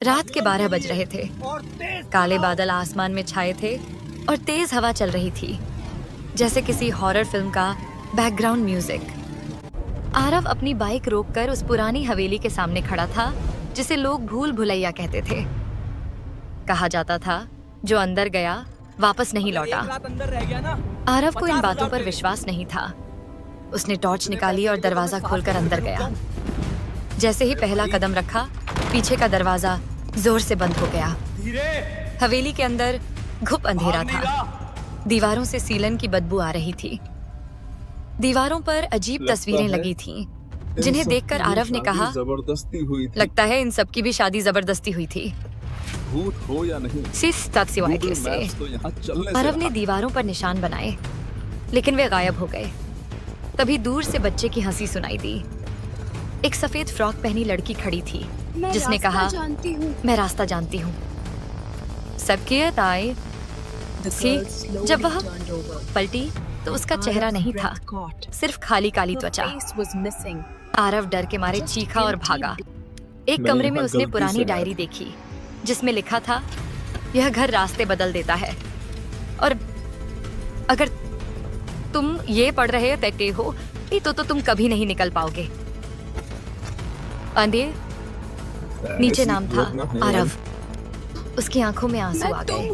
रात के 12 बज रहे थे। काले बादल आसमान में छाए थे और तेज हवा चल रही थी, जैसे किसी हॉरर फिल्म का बैकग्राउंड म्यूजिक। आरव अपनी बाइक रोककर उस पुरानी हवेली के सामने खड़ा था जिसे लोग भूल भुलैया कहते थे। कहा जाता था जो अंदर गया वापस नहीं लौटा। आरव को इन बातों पर विश्वास नहीं था। उसने टॉर्च निकाली और दरवाजा खोलकर अंदर गया। जैसे ही पहला कदम रखा, पीछे का दरवाजा जोर से बंद हो गया। हवेली के अंदर घुप अंधेरा था। दीवारों से सीलन की बदबू आ रही थी। दीवारों पर अजीब तस्वीरें लगी थीं, जिन्हें देखकर आरव ने कहा, जबरदस्ती हुई थी। लगता है इन सबकी भी शादी जबरदस्ती हुई थी। भूत हो या नहीं, आरव ने दीवारों पर निशान बनाए, लेकिन वे गायब हो गए। तभी दूर से बच्चे की हंसी सुनाई दी। एक सफेद फ्रॉक पहनी लड़की खड़ी थी, जिसने कहा, मैं रास्ता जानती हूँ। सबकी आई जब वह पलटी तो उसका चेहरा नहीं था, सिर्फ खाली काली त्वचा। आरव डर के मारे चीखा और भागा। एक कमरे में उसने पुरानी डायरी देखी, जिसमें लिखा था, यह घर रास्ते बदल देता है, और अगर तुम ये पढ़ रहे थे हो तो तुम कभी नहीं निकल पाओगे। अंधे नीचे नाम था आरव। उसकी आंखों में आंसू आ गए।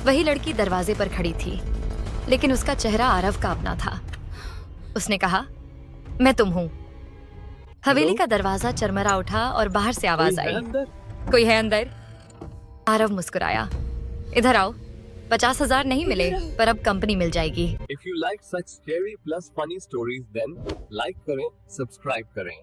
वही लड़की दरवाजे पर खड़ी थी, लेकिन उसका चेहरा आरव का अपना था। उसने कहा, मैं तुम हूँ। हवेली का दरवाजा चरमरा उठा और बाहर से आवाज आई, कोई है अंदर? आरव मुस्कुराया, इधर आओ। 50,000 नहीं मिले, पर अब कंपनी मिल जाएगी। If you like such scary plus funny stories, then like करें, सब्सक्राइब करें।